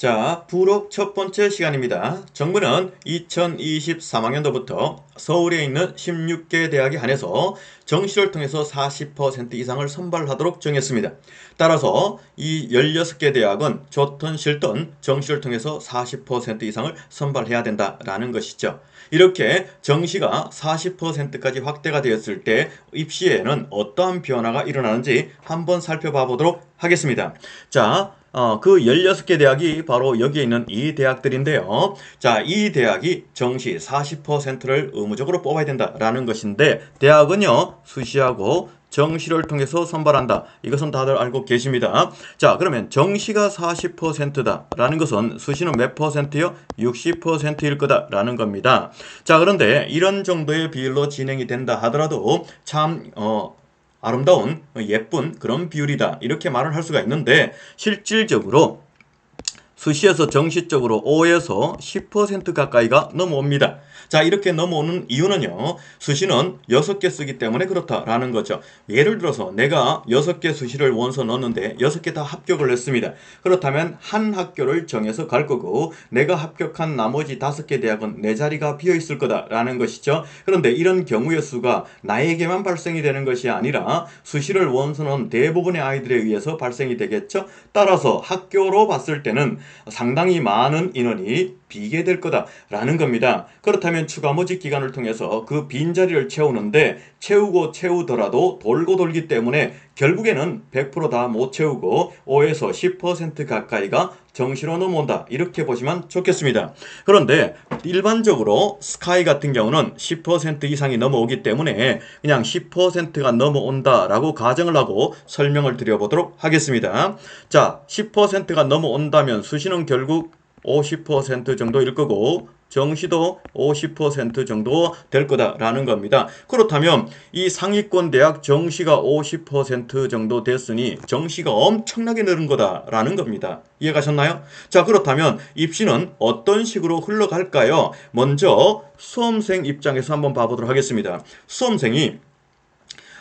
자, 부록 첫 번째 시간입니다. 정부는 2023학년도부터 서울에 있는 16개 대학에 한해서 정시를 통해서 40% 이상을 선발하도록 정했습니다. 따라서 이 16개 대학은 좋든 싫든 정시를 통해서 40% 이상을 선발해야 된다라는 것이죠. 이렇게 정시가 40%까지 확대가 되었을 때 입시에는 어떠한 변화가 일어나는지 한번 살펴봐 보도록 하겠습니다. 자, 그 16개 대학이 바로 여기에 있는 이 대학들인데요. 자, 이 대학이 정시 40%를 의무적으로 뽑아야 된다라는 것인데, 대학은요, 수시하고 정시를 통해서 선발한다. 이것은 다들 알고 계십니다. 자, 그러면 정시가 40%다라는 것은 수시는 몇 %요? 60%일 거다라는 겁니다. 자, 그런데 이런 정도의 비율로 진행이 된다 하더라도 참 아름다운 예쁜 그런 비율이다 이렇게 말을 할 수가 있는데, 실질적으로 수시에서 정시 쪽으로 5에서 10% 가까이가 넘어옵니다. 자, 이렇게 넘어오는 이유는요, 수시는 6개 쓰기 때문에 그렇다라는 거죠. 예를 들어서 내가 6개 수시를 원서 넣었는데 6개 다 합격을 했습니다. 그렇다면 한 학교를 정해서 갈 거고, 내가 합격한 나머지 5개 대학은 내 자리가 비어 있을 거다라는 것이죠. 그런데 이런 경우의 수가 나에게만 발생이 되는 것이 아니라 수시를 원서 넣은 대부분의 아이들에 의해서 발생이 되겠죠. 따라서 학교로 봤을 때는 상당히 많은 인원이 비게 될 거다라는 겁니다. 그렇다면 추가 모집 기간을 통해서 그 빈자리를 채우는데, 채우더라도 돌고 돌기 때문에 결국에는 100% 다 못 채우고 5에서 10% 가까이가 정시로 넘어온다, 이렇게 보시면 좋겠습니다. 그런데 일반적으로 스카이 같은 경우는 10% 이상이 넘어오기 때문에 그냥 10%가 넘어온다라고 가정을 하고 설명을 드려보도록 하겠습니다. 자, 10%가 넘어온다면 수시는 결국 50% 정도일 거고 정시도 50% 정도 될 거다라는 겁니다. 그렇다면 이 상위권 대학 정시가 50% 정도 됐으니 정시가 엄청나게 늘은 거다라는 겁니다. 이해가셨나요? 자, 그렇다면 입시는 어떤 식으로 흘러갈까요? 먼저 수험생 입장에서 한번 봐보도록 하겠습니다. 수험생이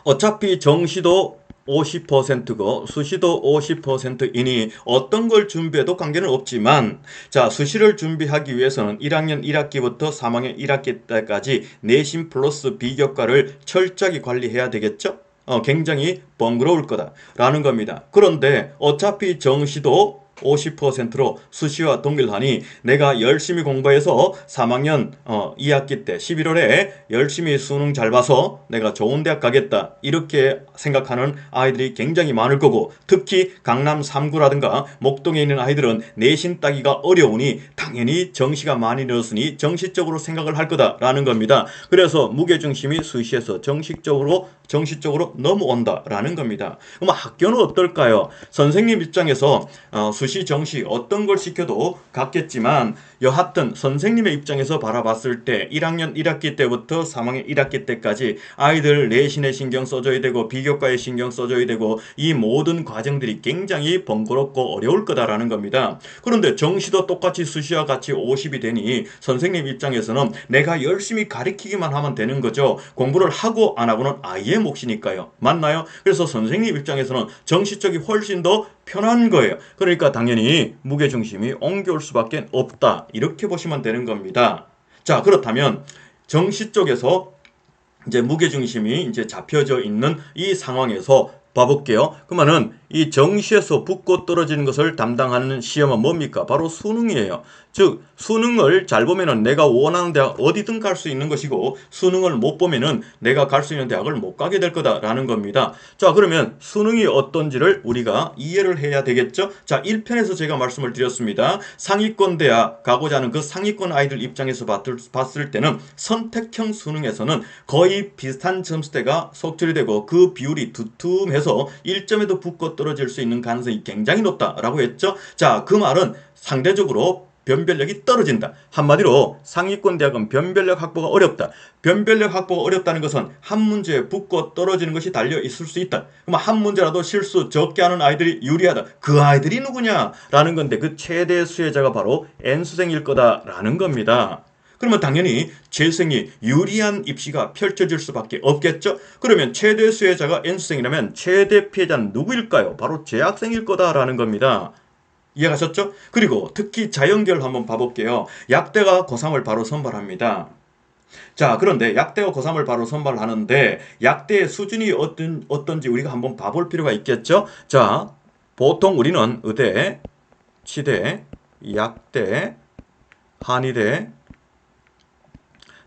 어차피 정시도 50%고 수시도 50%이니 어떤 걸 준비해도 관계는 없지만, 자, 수시를 준비하기 위해서는 1학년 1학기부터 3학년 1학기 때까지 내신 플러스 비교과를 철저하게 관리해야 되겠죠? 굉장히 번거로울 거다라는 겁니다. 그런데 어차피 정시도 50%로 수시와 동일하니 내가 열심히 공부해서 3학년 2학기 때 11월에 열심히 수능 잘 봐서 내가 좋은 대학 가겠다, 이렇게 생각하는 아이들이 굉장히 많을 거고, 특히 강남 3구라든가 목동에 있는 아이들은 내신 따기가 어려우니 당연히 정시가 많이 늘었으니 정시 쪽으로 생각을 할 거다라는 겁니다. 그래서 무게중심이 수시에서 정시 쪽으로 넘어온다라는 겁니다. 그럼 학교는 어떨까요? 선생님 입장에서 수시 정시 어떤 걸 시켜도 같겠지만, 여하튼 선생님의 입장에서 바라봤을 때 1학년 1학기 때부터 3학년 1학기 때까지 아이들 내신에 신경 써줘야 되고 비교과에 신경 써줘야 되고, 이 모든 과정들이 굉장히 번거롭고 어려울 거다라는 겁니다. 그런데 정시도 똑같이 수시와 같이 50이 되니 선생님 입장에서는 내가 열심히 가르치기만 하면 되는 거죠. 공부를 하고 안 하고는 아이의 몫이니까요. 맞나요? 그래서 선생님 입장에서는 정시 쪽이 훨씬 더 편한 거예요. 그러니까 당연히 무게중심이 옮겨올 수밖에 없다, 이렇게 보시면 되는 겁니다. 자, 그렇다면 정시 쪽에서 이제 무게중심이 이제 잡혀져 있는 이 상황에서 봐볼게요. 그러면은 이 정시에서 붙고 떨어지는 것을 담당하는 시험은 뭡니까? 바로 수능이에요. 즉 수능을 잘 보면은 내가 원하는 대학 어디든 갈 수 있는 것이고, 수능을 못 보면은 내가 갈 수 있는 대학을 못 가게 될 거다라는 겁니다. 자, 그러면 수능이 어떤지를 우리가 이해를 해야 되겠죠? 자, 1편에서 제가 말씀을 드렸습니다. 상위권 대학 가고자 하는 그 상위권 아이들 입장에서 봤을 때는 선택형 수능에서는 거의 비슷한 점수대가 속출이 되고 그 비율이 두툼해서 1점에도 붙고 떨어질 수 있는 가능성이 굉장히 높다라고 했죠. 자, 그 말은 상대적으로 변별력이 떨어진다. 한마디로 상위권 대학은 변별력 확보가 어렵다. 변별력 확보가 어렵다는 것은 한 문제에 붙고 떨어지는 것이 달려 있을 수 있다. 그럼 한 문제라도 실수 적게 하는 아이들이 유리하다. 그 아이들이 누구냐라는 건데, 그 최대 수혜자가 바로 N수생일 거다라는 겁니다. 그러면 당연히 재수생이 유리한 입시가 펼쳐질 수밖에 없겠죠. 그러면 최대 수혜자가 N수생이라면 최대 피해자는 누구일까요? 바로 재학생일 거다라는 겁니다. 이해가셨죠? 그리고 특히 자연계열 한번 봐볼게요. 약대가 고3을 바로 선발합니다. 자, 그런데 약대와 고3을 바로 선발하는데 약대의 수준이 어떤지 우리가 한번 봐볼 필요가 있겠죠? 자, 보통 우리는 의대, 치대, 약대, 한의대,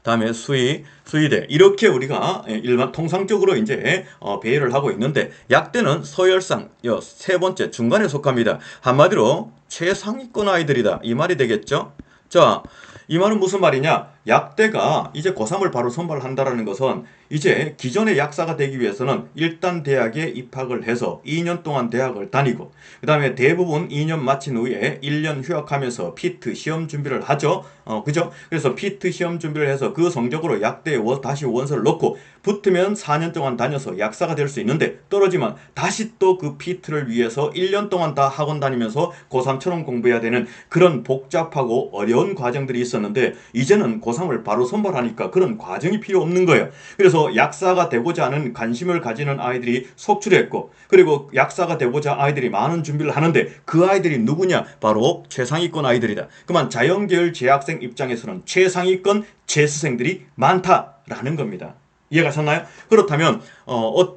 다음에 수의대 이렇게 우리가 일반 통상적으로 이제 배열을 하고 있는데 약대는 서열상 세 번째 중간에 속합니다. 한마디로 최상위권 아이들이다 이 말이 되겠죠? 자, 이 말은 무슨 말이냐? 약대가 이제 고3을 바로 선발한다라는 것은 이제 기존의 약사가 되기 위해서는 일단 대학에 입학을 해서 2년 동안 대학을 다니고 그 다음에 대부분 2년 마친 후에 1년 휴학하면서 피트 시험 준비를 하죠. 그죠? 그래서 피트 시험 준비를 해서 그 성적으로 약대에 다시 원서를 넣고 붙으면 4년 동안 다녀서 약사가 될 수 있는데 떨어지면 다시 또 그 피트를 위해서 1년 동안 다 학원 다니면서 고3처럼 공부해야 되는 그런 복잡하고 어려운 과정들이 있었는데 이제는 고3을 바로 선발하니까 그런 과정이 필요 없는 거예요. 그래서 약사가 되고자 하는 관심을 가지는 아이들이 속출했고 그리고 약사가 되고자 아이들이 많은 준비를 하는데 그 아이들이 누구냐? 바로 최상위권 아이들이다. 그만 자연계열 재학생 입장에서는 최상위권 재수생들이 많다라는 겁니다. 이해가 가셨나요? 그렇다면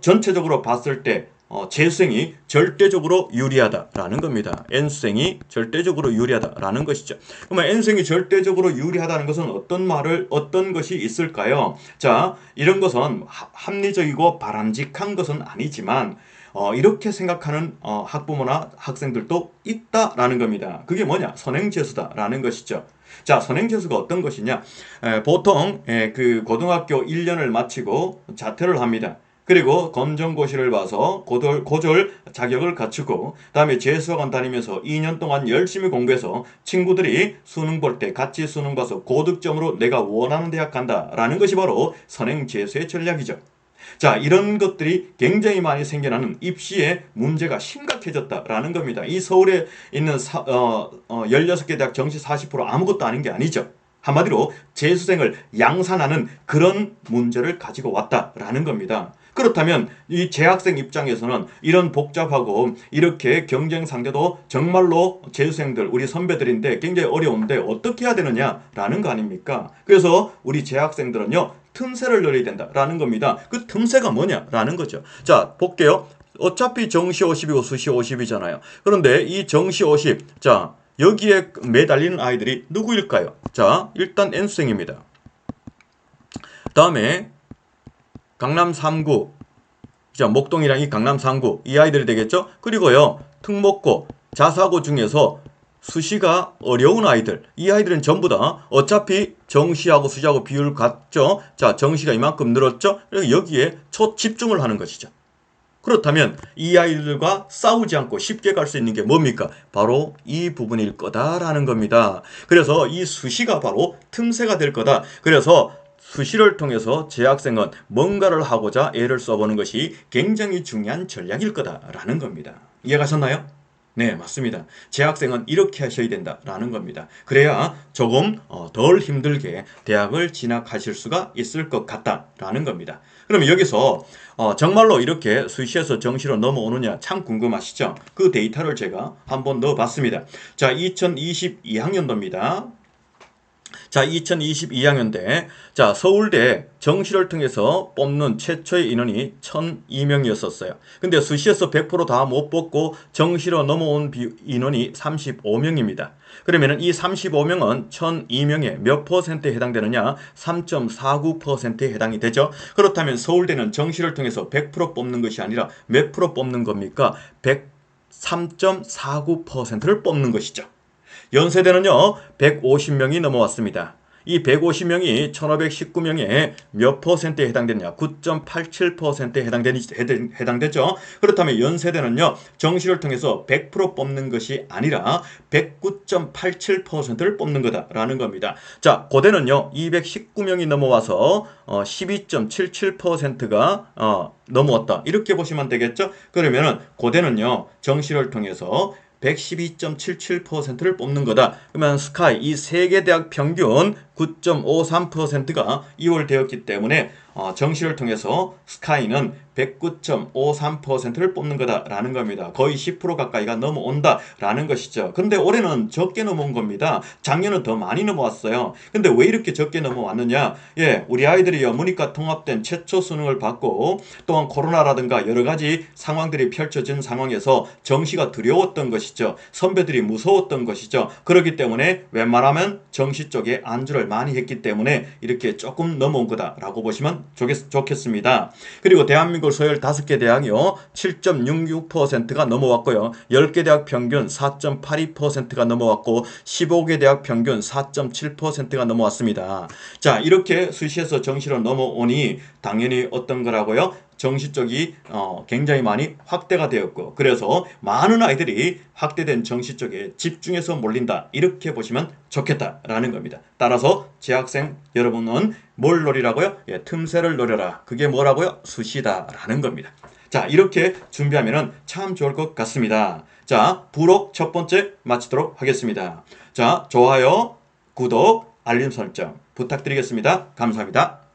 전체적으로 봤을 때 재수생이 절대적으로 유리하다라는 겁니다. N수생이 절대적으로 유리하다라는 것이죠. 그러면 N수생이 절대적으로 유리하다는 것은 어떤 것이 있을까요? 자, 이런 것은 합리적이고 바람직한 것은 아니지만 이렇게 생각하는 학부모나 학생들도 있다라는 겁니다. 그게 뭐냐? 선행재수다라는 것이죠. 자, 선행재수가 어떤 것이냐? 보통 그 고등학교 1년을 마치고 자퇴를 합니다. 그리고 검정고시를 봐서 고졸 자격을 갖추고 다음에 재수학원 다니면서 2년 동안 열심히 공부해서 친구들이 수능 볼 때 같이 수능 봐서 고득점으로 내가 원하는 대학 간다라는 것이 바로 선행재수의 전략이죠. 자, 이런 것들이 굉장히 많이 생겨나는 입시에 문제가 심각해졌다라는 겁니다. 이 서울에 있는 16개 대학 정시 40% 아무것도 아닌 게 아니죠. 한마디로 재수생을 양산하는 그런 문제를 가지고 왔다라는 겁니다. 그렇다면 이 재학생 입장에서는 이런 복잡하고 이렇게 경쟁 상대도 정말로 재수생들 우리 선배들인데 굉장히 어려운데 어떻게 해야 되느냐라는 거 아닙니까? 그래서 우리 재학생들은요 틈새를 노려야 된다라는 겁니다. 그 틈새가 뭐냐라는 거죠. 자, 볼게요. 어차피 정시 50이고 수시 50이잖아요. 그런데 이 정시 50, 자 여기에 매달리는 아이들이 누구일까요? 자, 일단 N수생입니다. 다음에 강남 3구, 자 목동이랑 이 강남 3구 이 아이들이 되겠죠? 그리고요 특목고, 자사고 중에서 수시가 어려운 아이들, 이 아이들은 전부 다 어차피 정시하고 수시하고 비율 같죠? 자, 정시가 이만큼 늘었죠? 그래서 여기에 초집중을 하는 것이죠. 그렇다면 이 아이들과 싸우지 않고 쉽게 갈 수 있는 게 뭡니까? 바로 이 부분일 거다라는 겁니다. 그래서 이 수시가 바로 틈새가 될 거다. 그래서 수시를 통해서 재학생은 뭔가를 하고자 애를 써보는 것이 굉장히 중요한 전략일 거다라는 겁니다. 이해가셨나요? 네, 맞습니다. 재학생은 이렇게 하셔야 된다라는 겁니다. 그래야 조금 덜 힘들게 대학을 진학하실 수가 있을 것 같다라는 겁니다. 그러면 여기서 정말로 이렇게 수시에서 정시로 넘어오느냐 참 궁금하시죠? 그 데이터를 제가 한번 넣어봤습니다. 자, 2022학년도입니다. 자, 2022학년대. 자, 서울대 정시를 통해서 뽑는 최초의 인원이 1,002명이었었어요. 근데 수시에서 100% 다 못 뽑고 정시로 넘어온 인원이 35명입니다. 그러면 이 35명은 1,002명의 몇 퍼센트에 해당되느냐? 3.49%에 해당이 되죠. 그렇다면 서울대는 정시를 통해서 100% 뽑는 것이 아니라 몇 프로 뽑는 겁니까? 103.49%를 뽑는 것이죠. 연세대는요 150명이 넘어왔습니다. 이 150명이 1519명의 몇 퍼센트에 해당되느냐? 9.87%에 해당되죠. 그렇다면 연세대는요 정시를 통해서 100% 뽑는 것이 아니라 109.87%를 뽑는 거다라는 겁니다. 자, 고대는요 219명이 넘어와서 12.77%가 넘어왔다. 이렇게 보시면 되겠죠. 그러면은 고대는요 정시를 통해서 112.77%를 뽑는 거다. 그러면 스카이 이 세 개 대학 평균 9.53%가 이월되었기 때문에 정시를 통해서 스카이는 109.53%를 뽑는 거다라는 겁니다. 거의 10% 가까이가 넘어온다라는 것이죠. 근데 올해는 적게 넘어온 겁니다. 작년은 더 많이 넘어왔어요. 근데 왜 이렇게 적게 넘어왔느냐? 우리 아이들이요, 문이과 통합된 최초 수능을 받고 또한 코로나라든가 여러 가지 상황들이 펼쳐진 상황에서 정시가 두려웠던 것이죠. 선배들이 무서웠던 것이죠. 그렇기 때문에 웬만하면 정시 쪽에 안주를 많이 했기 때문에 이렇게 조금 넘어온 거다라고 보시면 좋겠습니다. 그리고 대한민국 서열 5개 대학이요, 7.66%가 넘어왔고요. 10개 대학 평균 4.82%가 넘어왔고 15개 대학 평균 4.7%가 넘어왔습니다. 자, 이렇게 수시에서 정시로 넘어오니 당연히 어떤 거라고요? 정시 쪽이 굉장히 많이 확대가 되었고, 그래서 많은 아이들이 확대된 정시 쪽에 집중해서 몰린다, 이렇게 보시면 좋겠다라는 겁니다. 따라서 재학생 여러분은 뭘 노리라고요? 틈새를 노려라. 그게 뭐라고요? 수시다라는 겁니다. 자, 이렇게 준비하면 참 좋을 것 같습니다. 자, 부록 첫 번째 마치도록 하겠습니다. 자, 좋아요, 구독, 알림 설정 부탁드리겠습니다. 감사합니다.